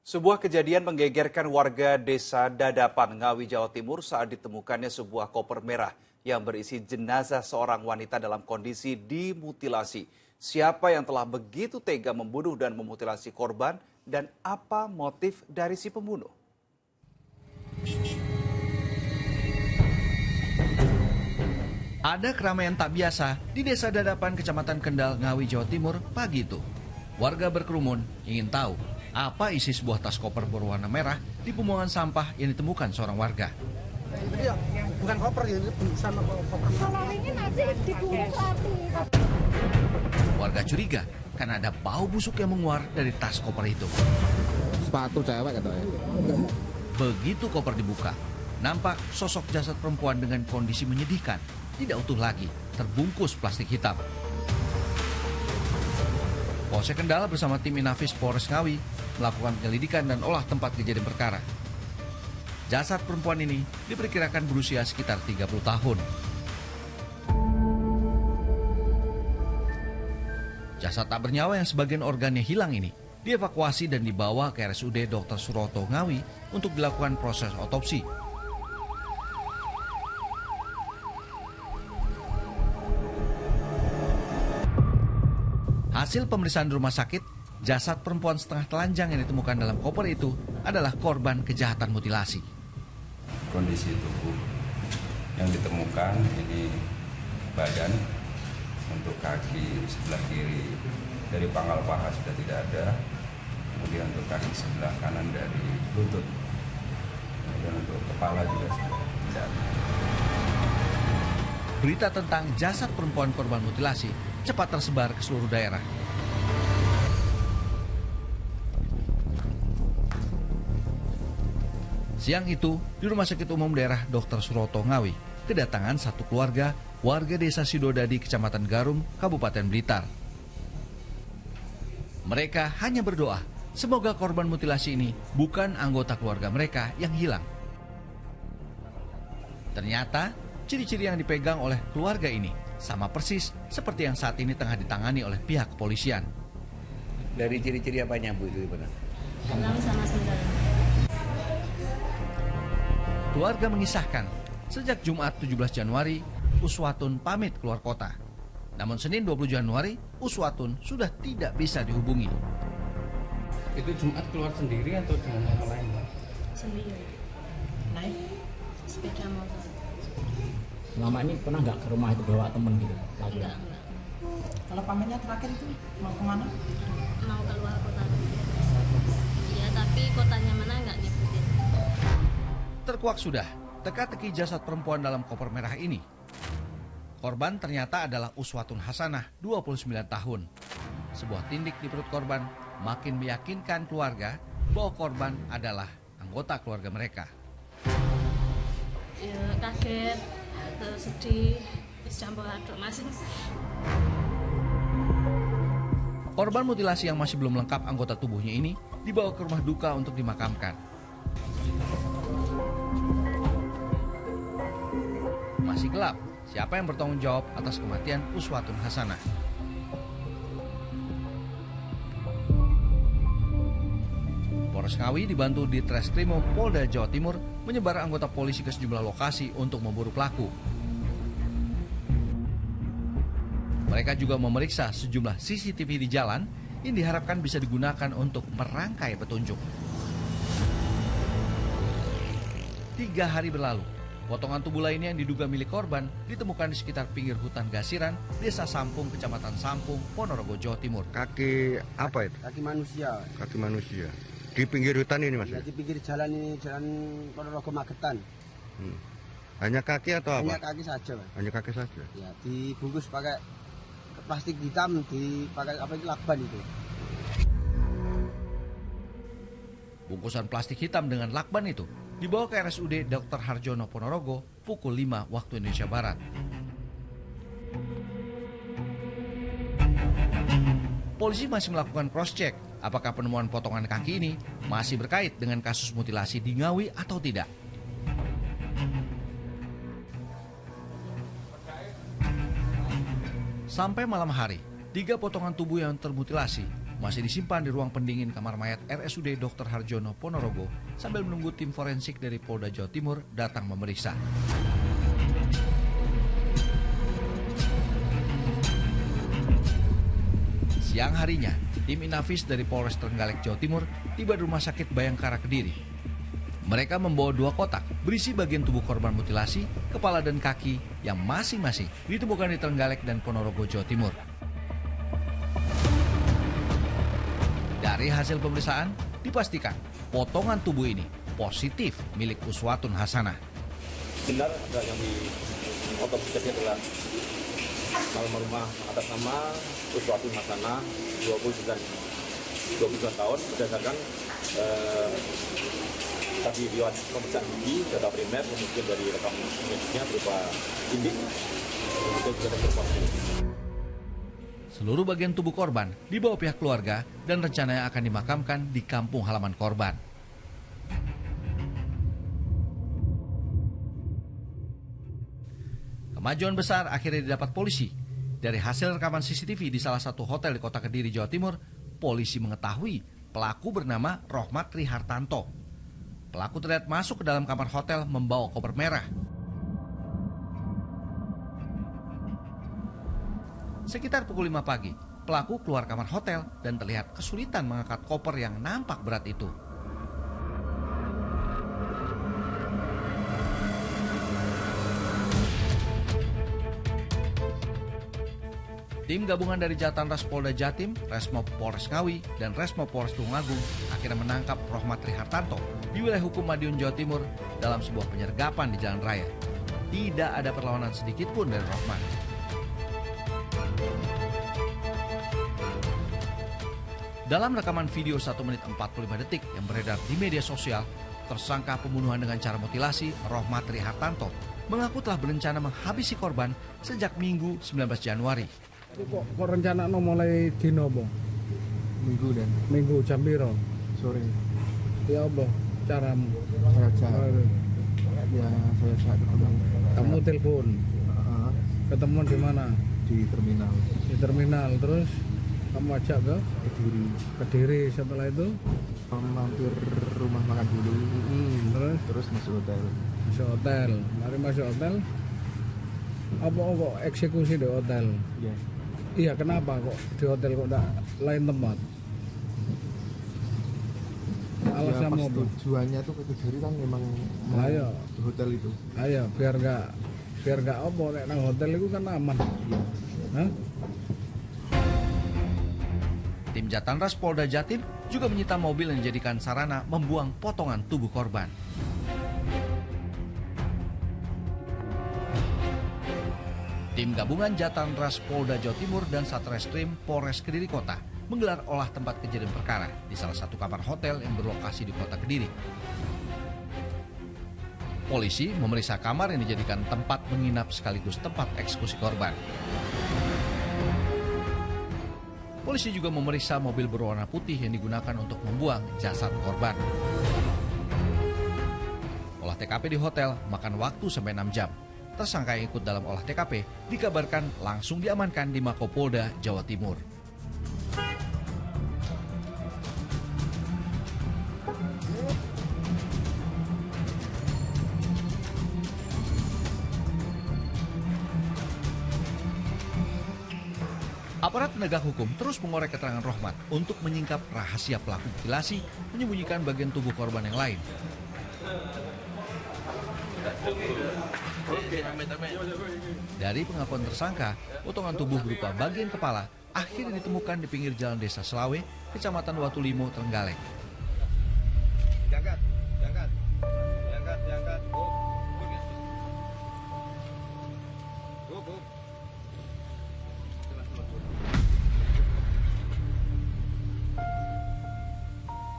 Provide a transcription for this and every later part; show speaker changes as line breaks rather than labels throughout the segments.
Sebuah kejadian menggegerkan warga desa Dadapan, Ngawi, Jawa Timur saat ditemukannya sebuah koper merah yang berisi jenazah seorang wanita dalam kondisi dimutilasi. Siapa yang telah begitu tega membunuh dan memutilasi korban dan apa motif dari si pembunuh?
Ada keramaian tak biasa di desa Dadapan, Kecamatan Kendal, Ngawi, Jawa Timur pagi itu. Warga berkerumun ingin tahu apa isi sebuah tas koper berwarna merah di pembuangan sampah yang ditemukan seorang warga.
Bukan koper, ini bungkusan koper.
Kalau ini masih dibungkus roti.
Warga curiga karena ada bau busuk yang menguar dari tas koper itu.
Sepatu cewek katanya.
Begitu koper dibuka, nampak sosok jasad perempuan dengan kondisi menyedihkan, tidak utuh lagi, terbungkus plastik hitam. Polsek Kendal bersama tim Inafis Polres Ngawi melakukan penyelidikan dan olah tempat kejadian perkara. Jasad perempuan ini diperkirakan berusia sekitar 30 tahun. Jasad tak bernyawa yang sebagian organnya hilang ini dievakuasi dan dibawa ke RSUD Dr. Suroto Ngawi untuk dilakukan proses otopsi. Hasil pemeriksaan di rumah sakit, jasad perempuan setengah telanjang yang ditemukan dalam koper itu adalah korban kejahatan mutilasi.
Kondisi tubuh yang ditemukan ini badan, untuk kaki sebelah kiri dari pangkal paha sudah tidak ada, kemudian untuk kaki sebelah kanan dari lutut, kemudian untuk kepala juga sudah tidak ada.
Berita tentang jasad perempuan korban mutilasi cepat tersebar ke seluruh daerah. Siang itu, di Rumah Sakit Umum Daerah Dr. Suroto Ngawi, kedatangan satu keluarga warga desa Sidodadi, Kecamatan Garum, Kabupaten Blitar. Mereka hanya berdoa, semoga korban mutilasi ini bukan anggota keluarga mereka yang hilang. Ternyata, ciri-ciri yang dipegang oleh keluarga ini sama persis seperti yang saat ini tengah ditangani oleh pihak kepolisian.
Dari ciri-ciri apanya, Bu, itu benar?
Gelang sama sendal.
Keluarga mengisahkan, sejak Jumat 17 Januari, Uswatun pamit keluar kota. Namun Senin 20 Januari, Uswatun sudah tidak bisa dihubungi.
Itu Jumat keluar sendiri atau dengan orang lain?
Sendiri.
Naik?
Sepeda motor.
Selama ini pernah nggak ke rumah itu bawa temen gitu?
Enggak.
Kalau pamannya terakhir itu mau kemana?
Mau keluar kota. Ya, tapi kotanya mana enggak nyebutin.
Terkuak sudah, teka-teki jasad perempuan dalam koper merah ini. Korban ternyata adalah Uswatun Hasanah, 29 tahun. Sebuah tindik di perut korban makin meyakinkan keluarga bahwa korban adalah anggota keluarga mereka.
Ya, kaget, terus sedih, campur aduk masih.
Korban mutilasi yang masih belum lengkap anggota tubuhnya ini dibawa ke rumah duka untuk dimakamkan. Masih gelap, siapa yang bertanggung jawab atas kematian Uswatun Hasanah? Polres Ngawi dibantu di Treskrimum Polda Jawa Timur menyebar anggota polisi ke sejumlah lokasi untuk memburu pelaku. Mereka juga memeriksa sejumlah CCTV di jalan yang diharapkan bisa digunakan untuk merangkai petunjuk. 3 hari berlalu, potongan tubuh lainnya yang diduga milik korban ditemukan di sekitar pinggir hutan Gasiran, Desa Sampung, Kecamatan Sampung, Ponorogo, Jawa Timur.
Kaki apa itu?
Kaki manusia.
Kaki manusia. Di pinggir hutan ini, Mas?
Ya, di pinggir jalan ini, jalan Ponorogo Magetan.
Hanya kaki atau apa?
Hanya kaki saja, Mas.
Hanya kaki saja.
Ya, dibungkus pakai plastik hitam, dipakai apa itu, lakban itu.
Bungkusan plastik hitam dengan lakban itu dibawa ke RSUD Dr. Harjono Ponorogo pukul 5 waktu Indonesia Barat. Polisi masih melakukan cross-check apakah penemuan potongan kaki ini masih berkait dengan kasus mutilasi di Ngawi atau tidak. Sampai malam hari, 3 potongan tubuh yang termutilasi masih disimpan di ruang pendingin kamar mayat RSUD Dr. Harjono Ponorogo sambil menunggu tim forensik dari Polda Jawa Timur datang memeriksa. Siang harinya, tim Inafis dari Polres Trenggalek, Jawa Timur tiba di Rumah Sakit Bayangkara Kediri. Mereka membawa 2 kotak berisi bagian tubuh korban mutilasi, kepala dan kaki yang masing-masing ditemukan di Trenggalek dan Ponorogo, Jawa Timur. Dari hasil pemeriksaan, dipastikan potongan tubuh ini positif milik Uswatun Hasanah.
Benar ada yang di otopsi tadi adalah almarhumah atas nama Uswatun Hasanah 29 tahun berdasarkan tadi riwayat pemeriksaan gigi, data primer, kemudian dari rekam medisnya berupa indik, kemudian juga ada berupa
Seluruh bagian tubuh korban dibawa pihak keluarga dan rencananya akan dimakamkan di kampung halaman korban. Kemajuan besar akhirnya didapat polisi. Dari hasil rekaman CCTV di salah satu hotel di Kota Kediri, Jawa Timur, polisi mengetahui pelaku bernama Rohmat Trihartanto. Pelaku terlihat masuk ke dalam kamar hotel membawa koper merah. Sekitar pukul 5 pagi, pelaku keluar kamar hotel dan terlihat kesulitan mengangkat koper yang nampak berat itu. Tim gabungan dari Jatanras Polda Jatim, Resmob Polres Ngawi, dan Resmob Polres Tulungagung akhirnya menangkap Rohmat Trihartanto di wilayah hukum Madiun, Jawa Timur dalam sebuah penyergapan di jalan raya. Tidak ada perlawanan sedikit pun dari Rohmat. Dalam rekaman video 1 menit 45 detik yang beredar di media sosial, tersangka pembunuhan dengan cara mutilasi Rohmat Trihartanto mengaku telah berencana menghabisi korban sejak Minggu 19 Januari.
Kok rencana mulai dino apa? Minggu jam piro?
Sore.
Ya apa caramu?
Saya ketemu.
Kamu telepon? Ketemuan di mana?
Di terminal.
Di terminal, terus kamu ajak ke? Kediri. Setelah itu?
Mampir rumah makan dulu. Terus masuk hotel.
Mari masuk hotel. Apa kok eksekusi di hotel?
Iya.
Iya, kenapa kok di hotel kok enggak lain tempat? Alasan
pas
apa?
Tujuannya tuh ke Kediri kan memang
Ayo.
Di hotel itu.
Ayo, biar enggak apa nek nang hotel itu kan aman.
Iya.
Hah?
Tim Jatanras Polda Jatim juga menyita mobil yang dijadikan sarana membuang potongan tubuh korban. Tim gabungan Jatanras Polda Jawa Timur dan Satreskrim Polres Kediri Kota menggelar olah tempat kejadian perkara di salah satu kamar hotel yang berlokasi di Kota Kediri. Polisi memeriksa kamar yang dijadikan tempat menginap sekaligus tempat eksekusi korban. Polisi juga memeriksa mobil berwarna putih yang digunakan untuk membuang jasad korban. Olah TKP di hotel makan waktu sampai 6 jam. Tersangka yang ikut dalam olah TKP dikabarkan langsung diamankan di Makopolda, Jawa Timur. Aparat penegak hukum terus mengorek keterangan Rohmat untuk menyingkap rahasia pelaku mutilasi, menyembunyikan bagian tubuh korban yang lain. Dari pengakuan tersangka, potongan tubuh berupa bagian kepala akhirnya ditemukan di pinggir jalan Desa Selawe, Kecamatan Watulimo, Trenggalek.
Diangkat.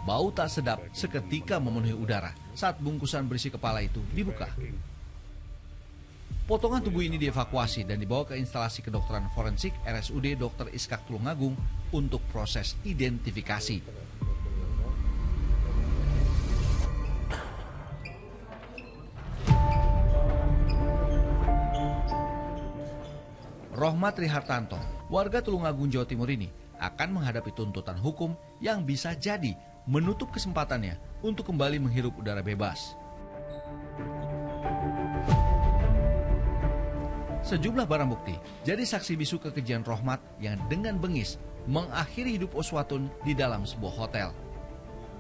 Bau tak sedap seketika memenuhi udara saat bungkusan berisi kepala itu dibuka. Potongan tubuh ini dievakuasi dan dibawa ke instalasi kedokteran forensik RSUD Dr. Iskak Tulungagung untuk proses identifikasi. Rohmat Trihartanto, warga Tulungagung, Jawa Timur ini akan menghadapi tuntutan hukum yang bisa jadi menutup kesempatannya untuk kembali menghirup udara bebas. Sejumlah barang bukti jadi saksi bisu kekejian Rohmat yang dengan bengis mengakhiri hidup Uswatun di dalam sebuah hotel.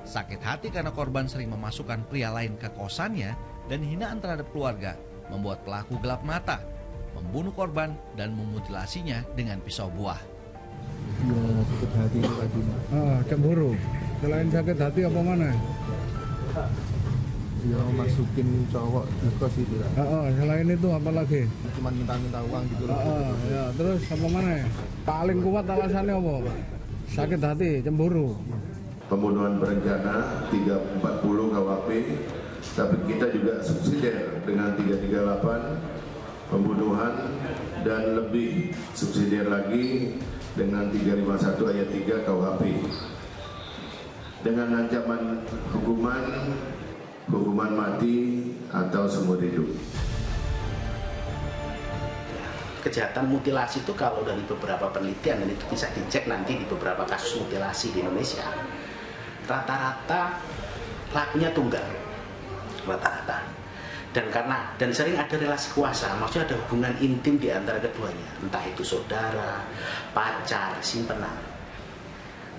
Sakit hati karena korban sering memasukkan pria lain ke kosannya dan hinaan terhadap keluarga membuat pelaku gelap mata, membunuh korban dan memutilasinya dengan pisau buah.
Iya, sakit hati itu tadi.
Cemburu. Selain sakit hati apa mana?
Dia masukin cowok di kos itu.
Selain itu apa lagi?
Cuman minta-minta uang gitu loh.
Ya, terus apa mana? Paling kuat alasannya apa? Sakit hati, cemburu.
Pembunuhan berencana 340 KUHP, tapi kita juga subsidiar dengan 338 pembunuhan dan lebih subsidiar lagi dengan 351 ayat 3 KUHP dengan ancaman hukuman mati atau seumur hidup.
Kejahatan mutilasi itu kalau dari beberapa penelitian, dan itu bisa dicek nanti di beberapa kasus mutilasi di Indonesia, rata-rata pelakunya tunggal, rata-rata. Dan sering ada relasi kuasa, maksudnya ada hubungan intim di antara keduanya, entah itu saudara, pacar, simpenan.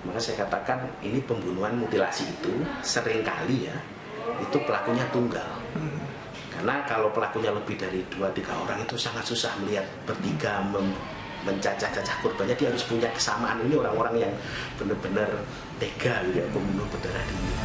Maka saya katakan ini pembunuhan mutilasi itu seringkali ya itu pelakunya tunggal. Karena kalau pelakunya lebih dari 2-3 orang itu sangat susah melihat bertiga mencacah-cacah korbannya. Dia harus punya kesamaan. Ini orang-orang yang benar-benar tega gitu ya, pembunuh berdarah dingin.